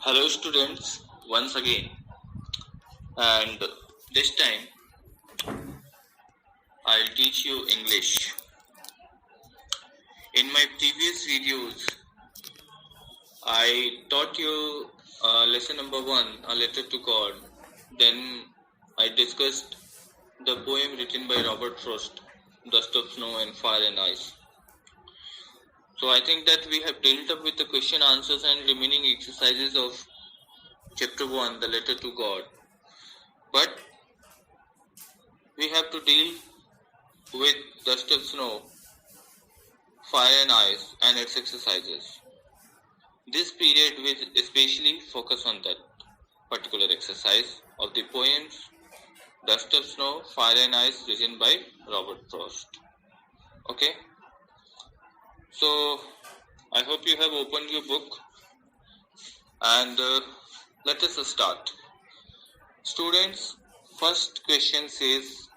Hello, students, once again, and this time I'll teach you English. In my previous videos, I taught you lesson number 1, A Letter to God. Then I discussed the poem written by Robert Frost, Dust of Snow and Fire and Ice. So I think that we have dealt up with the question answers and remaining exercises of chapter 1, The Letter to God. But we have to deal with Dust of Snow, Fire and Ice and its exercises. This period will especially focus on that particular exercise of the poems Dust of Snow, Fire and Ice written by Robert Frost. Okay, so I hope you have opened your book and let us start. Students, first question says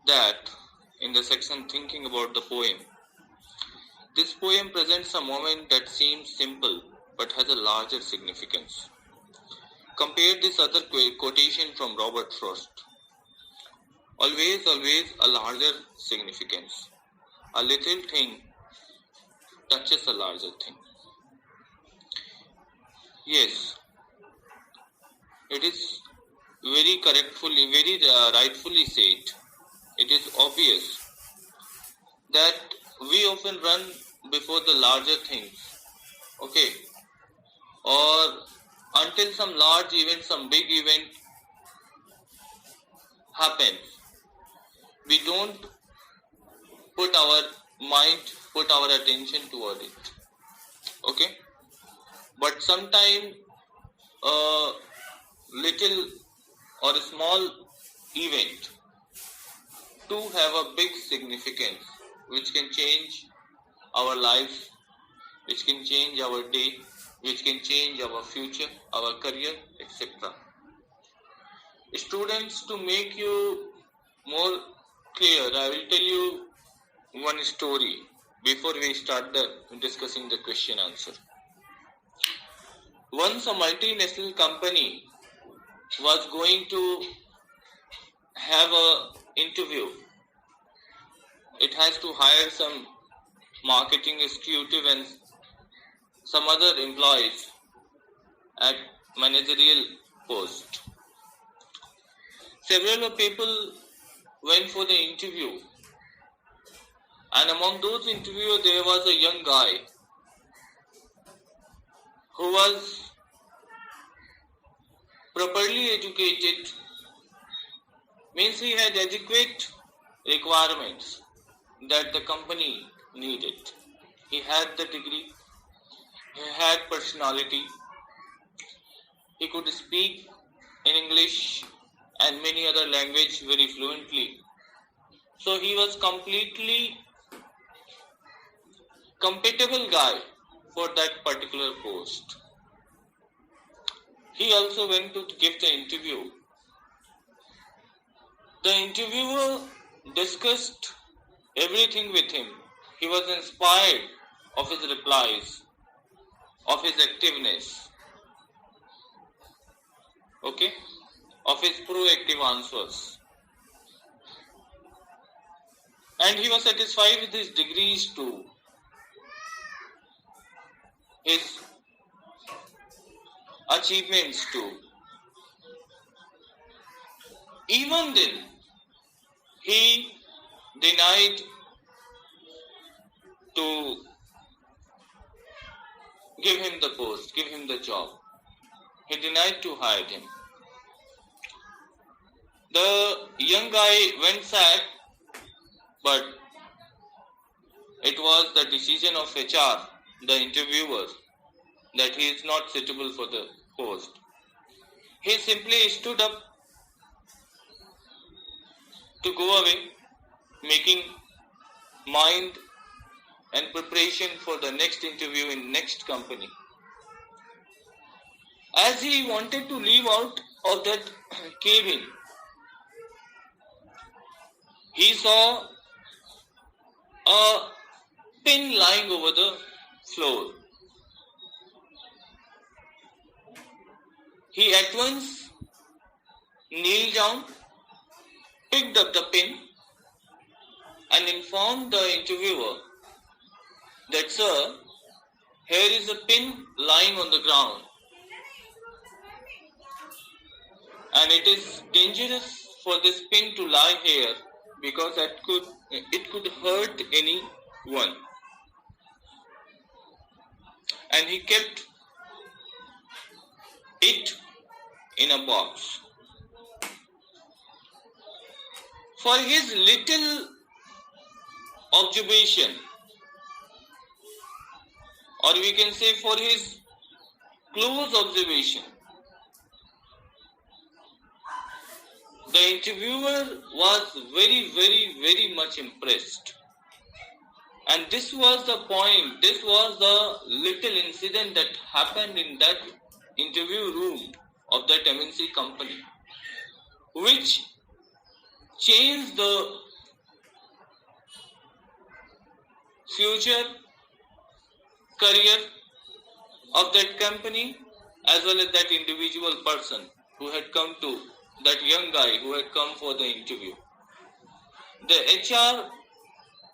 that in the section thinking about the poem, this poem presents a moment that seems simple but has a larger significance. Compare this other quotation from Robert Frost. Always a larger significance. A little thing touches a larger thing. Yes, it is very rightfully said. It is obvious that we often run before the larger things, okay, or until some large event, some big event happens, we don't put our mind, put our attention toward it, okay, but sometime a little or a small event do have a big significance which can change our lives, which can change our day, which can change our future, our career, etc. Students, to make you more clear, I will tell you one story before we start discussing the question answer. Once a multinational company was going to have an interview. It has to hire some marketing executive and some other employees at managerial post. Several people went for the interview, and among those interviewed there was a young guy who was properly educated, means he had adequate requirements that the company needed. He had the degree, he had personality, he could speak in English and many other languages very fluently. So he was completely compatible guy for that particular post. He also went to give the interview. The interviewer discussed everything with him. He was inspired of his replies, of his activeness, okay, of his proactive answers. And he was satisfied with his degrees too, his achievements too. Even then, he denied to give him the post, give him the job. He denied to hire him. The young guy went sad, but it was the decision of HR, the interviewer, that he is not suitable for the post. He simply stood up to go away, making mind and preparation for the next interview in next company. As he wanted to leave out of that cabin, he saw a pin lying over the floor. He at once kneeled down, picked up the pen, and informed the interviewer that, "Sir, here is a pin lying on the ground, and it is dangerous for this pin to lie here because it could hurt anyone." And he kept it in a box. For his little observation, or we can say for his close observation, the interviewer was very much impressed. And this was the point, this was the little incident that happened in that interview room of that MNC company, which changed the future career of that company as well as that individual person who had come to, that young guy who had come for the interview. The HR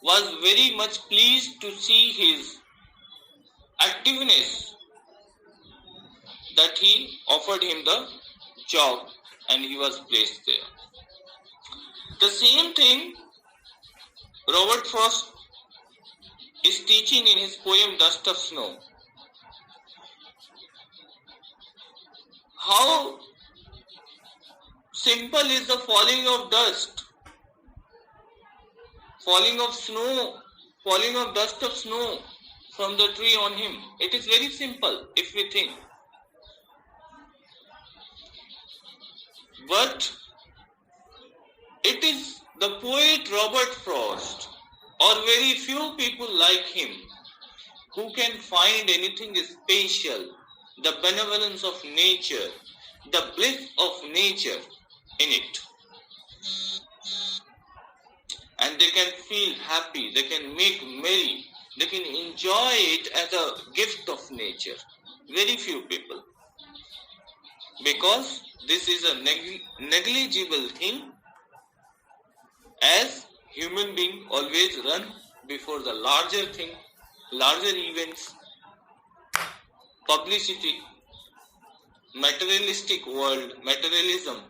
was very much pleased to see his activeness, that he offered him the job and he was placed there. The same thing Robert Frost is teaching in his poem Dust of Snow. How simple is the falling of dust, falling of dust of snow from the tree on him. It is very simple if we think. But it is the poet Robert Frost, or very few people like him, who can find anything special, the benevolence of nature, the bliss of nature in it. And they can feel happy, they can make merry, they can enjoy it as a gift of nature. Very few people. Because this is a negligible thing, as human beings always run before the larger thing, larger events, publicity, materialistic world, materialism,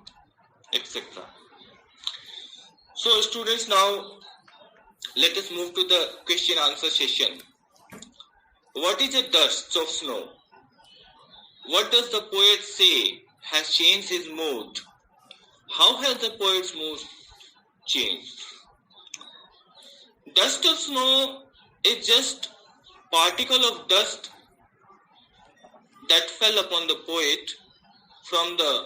etc. So students, now let us move to the question answer session. What is the dust of snow? What does the poet say has changed his mood? How has the poet's mood changed? Dust of snow is just particle of dust that fell upon the poet from the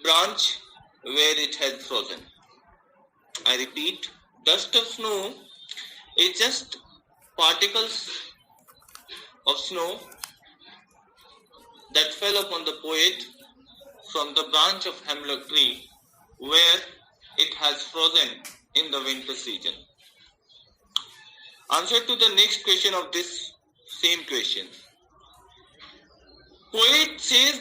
branch where it had frozen. I repeat, dust of snow is just particles of snow that fell upon the poet from the branch of hemlock tree where it has frozen in the winter season. Answer to the next question of this same question. Poet says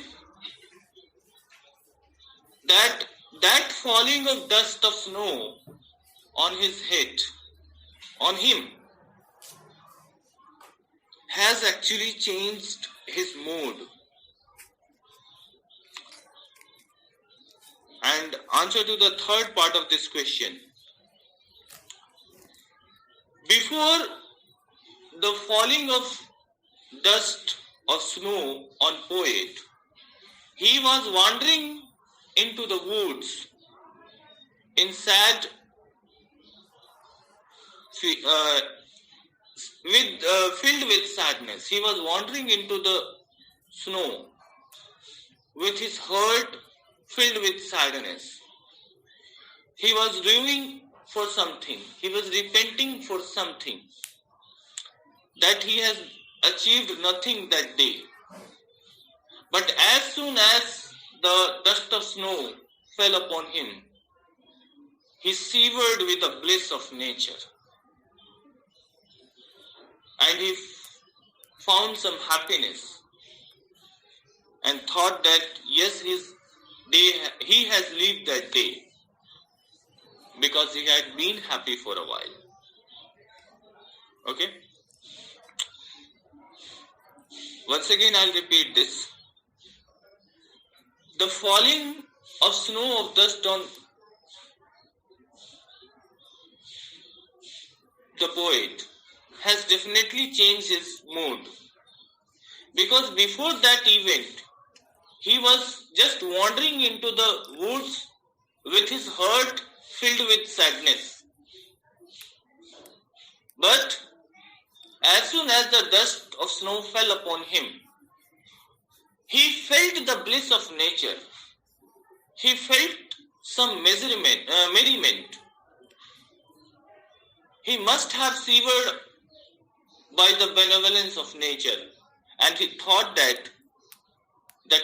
that falling of dust of snow on his head, on him, has actually changed his mood. And answer to the third part of this question. Before the falling of dust of snow on poet, he was wandering into the woods in sad, filled with sadness. He was wandering into the snow with his heart filled with sadness. He was grieving for something. He was repenting for something, that he has achieved nothing that day. But as soon as the dust of snow fell upon him, he severed with the bliss of nature. And he found some happiness. and thought that yes, he has lived that day because he had been happy for a while. Okay? Once again, I'll repeat this. The falling of snow of dust on the poet has definitely changed his mood, because before that event he was just wandering into the woods with his heart filled with sadness. But as soon as the dust of snow fell upon him, he felt the bliss of nature. He felt some merriment. He must have savored by the benevolence of nature, and he thought that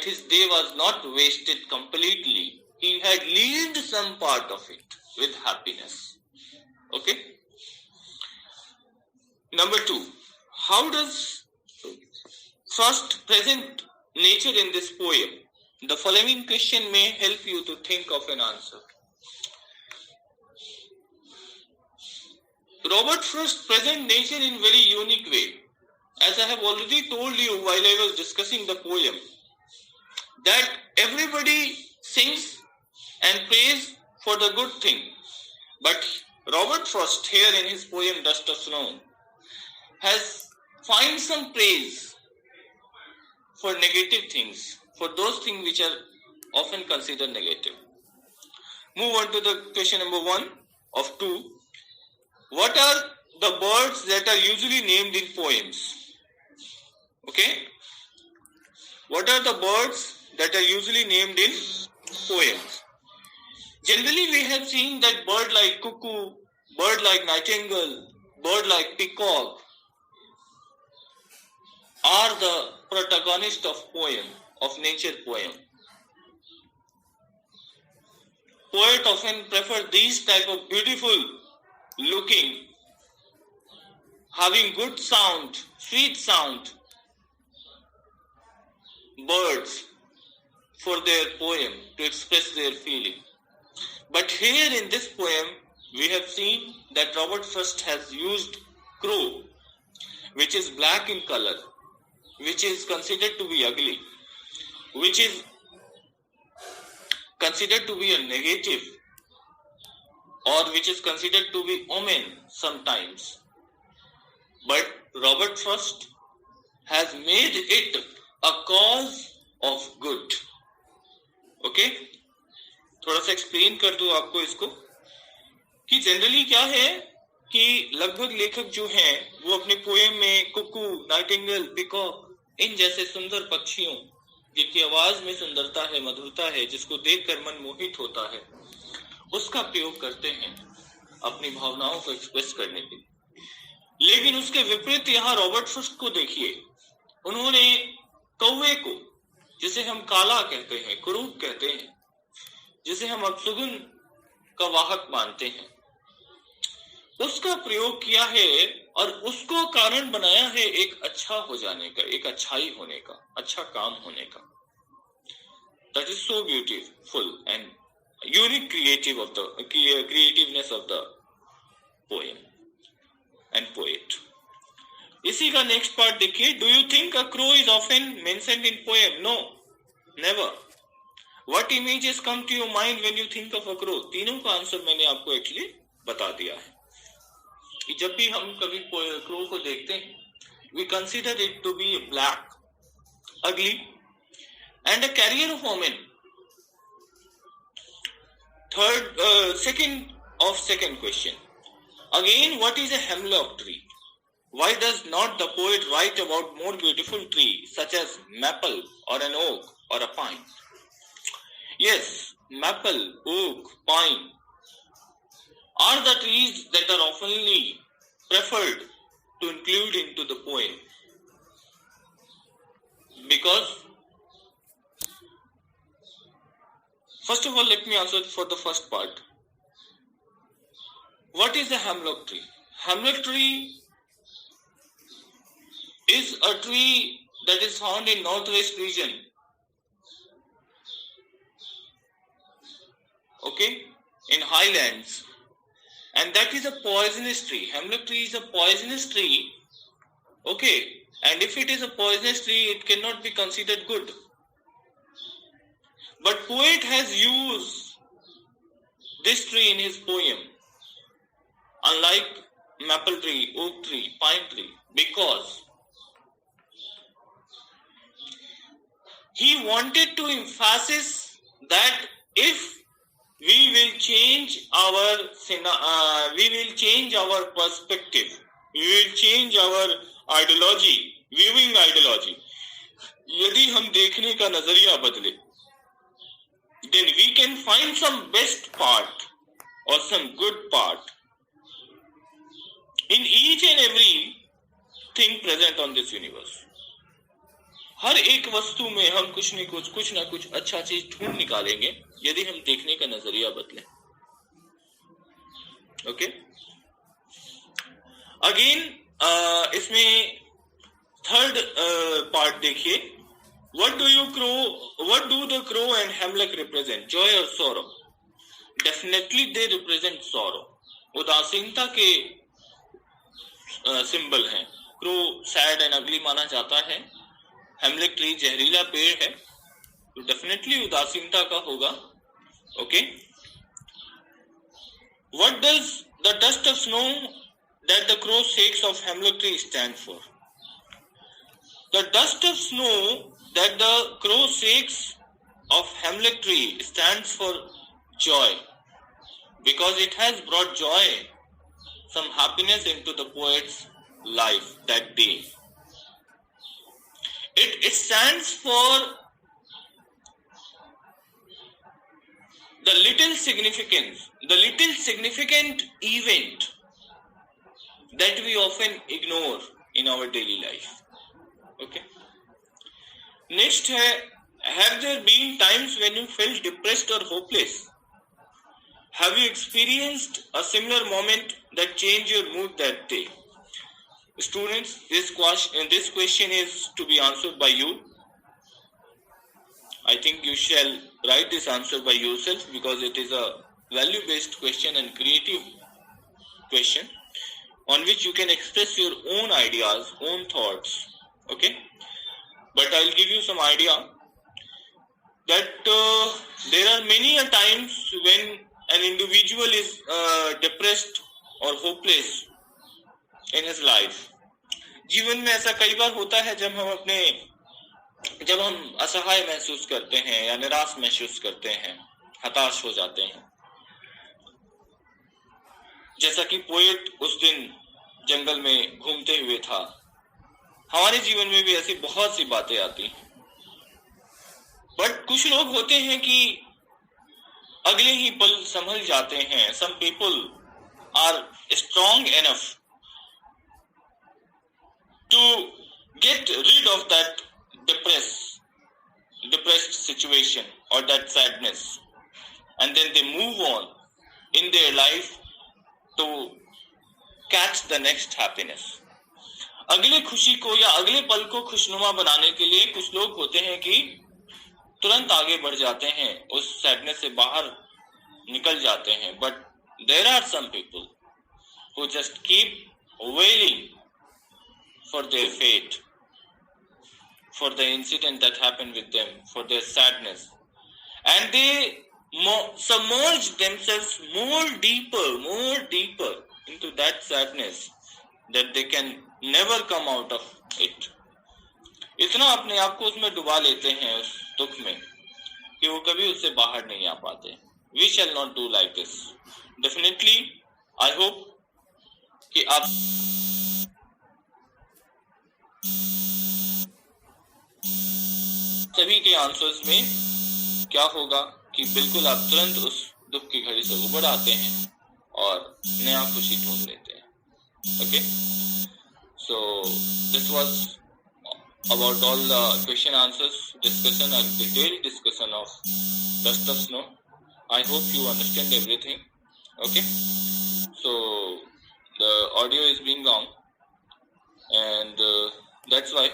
his day was not wasted completely. He had lived some part of it with happiness. Okay? Number 2. How does Frost present nature in this poem? The following question may help you to think of an answer. Robert Frost presents nature in very unique way. As I have already told you while I was discussing the poem, that everybody sings and prays for the good thing. But Robert Frost here in his poem Dust of Snow has find some praise for negative things, for those things which are often considered negative. Move on to the question number 1 of 2. What are the birds that are usually named in poems? Okay? What are the birds that are usually named in poems? Generally, we have seen that bird like cuckoo, bird like nightingale, bird like peacock are the protagonist of poem, of nature poem. Poet often prefer these type of beautiful looking, having good sound, sweet sound birds for their poem to express their feeling. But here in this poem, we have seen that Robert Frost has used crow, which is black in color, which is considered to be ugly, which is considered to be a negative, or which is considered to be omen sometimes. But Robert Frost has made it a cause of good. Okay? थोड़ा सा explain कर दूं आपको इसको कि generally क्या है कि लगभग लेखक जो हैं वो अपने पोएम में कुकू, नाइटिंगेल, पिकॉक इन जैसे सुंदर पक्षियों जिनकी आवाज में सुंदरता है, मधुरता है, जिसको देखकर मन मोहित होता है, उसका प्रयोग करते हैं अपनी भावनाओं को एक्सप्रेस करने के लिए। लेकिन उसके विपरीत यहाँ रॉबर्ट फ्रॉस्ट को देखिए, उन्होंने कौवे को, जिसे हम काला कहते हैं, कुरूप कहते हैं, जिसे हम अपशगुन का वाहक मानते हैं, उसका प्रयोग किया है और उसको कारण बनाया है एक अच्छा हो जाने का, एक अच्छाई होने का, अच्छा काम होने का। That is so beautiful and unique creativeness of the poem and poet. इसी का नेक्स्ट पार्ट देखिए, do you think a crow is often mentioned in poem? No, never. What images come to your mind when you think of a crow? तीनों का answer मैंने आपको actually बता दिया है कि जब भी हम कभी क्रो को देखते हैं, we consider it to be black, ugly and a carrier of omen. Second question. Again, what is a hemlock tree? Why does not the poet write about more beautiful trees such as maple or an oak or a pine? Yes, maple, oak, pine are the trees that are oftenly preferred to include into the poem, because first of all, let me answer for the first part. What is a hemlock tree? Hemlock tree is a tree that is found in northwest region okay, in highlands, and that is a poisonous tree. Hemlock tree is a poisonous tree, okay, and if it is a poisonous tree, it cannot be considered good. But poet has used this tree in his poem, unlike maple tree, oak tree, pine tree, because he wanted to emphasize that if we will change our perspective, we will change our ideology, viewing ideology. यदि हम देखने का नजरिया बदले, then we can find some best part or some good part in each and every thing present on this universe. हर एक वस्तु में हम कुछ ना कुछ अच्छा चीज ढूंढ निकालेंगे यदि हम देखने का नजरिया बदलें. ओके, अगेन इसमें थर्ड पार्ट देखिए. What do the crow and hemlock represent? Joy or sorrow? Definitely they represent sorrow. उदासीनता के सिंबल हैं. क्रो सैड एंड अगली माना जाता है. हेमलेक ट्री जहरीला पेड़ है, तो डेफिनेटली उदासीनता का होगा. Okay, what does the dust of snow that the crow shakes off hemlock tree stand for? The dust of snow that the crow shakes off hemlock tree stands for joy, because it has brought joy, some happiness into the poet's life that day. It stands for the little significant event that we often ignore in our daily life. Okay. Next है, have there been times when you felt depressed or hopeless? Have you experienced a similar moment that changed your mood that day? Students, this question is to be answered by you. I think you shall write this answer by yourself, because it is a value-based question and creative question on which you can express your own ideas, own thoughts. Okay? But I'll give you some idea that there are many a times when an individual is depressed or hopeless in his life. जीवन में ऐसा कई बार होता है जब हम असहाय महसूस करते हैं या निराश महसूस करते हैं, हताश हो जाते हैं. जैसा कि पोएट उस दिन जंगल में घूमते हुए था, हमारे जीवन में भी ऐसी बहुत सी बातें आती हैं. बट कुछ लोग होते हैं कि अगले ही पल संभल जाते हैं. Some people are strong enough to get rid of that depressed situation or that sadness, and then they move on in their life to catch the next happiness. अगले खुशी को या अगले पल को खुशनुमा बनाने के लिए कुछ लोग होते हैं कि तुरंत आगे बढ़ जाते हैं, उस सैडनेस से बाहर निकल जाते हैं. But there are some people who just keep wailing for their fate, for the incident that happened with them, for their sadness, and they submerge themselves more deeper into that sadness that they can never come out of it. इतना अपने आप को उसमें डुबा लेते हैं उस दुख में कि वो कभी उससे बाहर नहीं आ पाते. We shall not do like this. Definitely, I hope कि आप सभी के आंसर्स में क्या होगा कि बिल्कुल आप तुरंत उस दुख की घड़ी से उबर आते हैं और नया खुशी ढूंढ लेते हैं. Okay, so this was about all the question answers discussion and detailed discussion of dust of snow. I hope you understand everything. Okay, so the audio is being long and that's why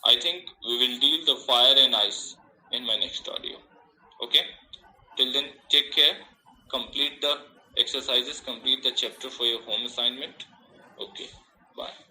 I think we will deal the fire and ice in my next audio. Okay, till then, take care. complete the exercises, complete the chapter for your home assignment. Okay, bye.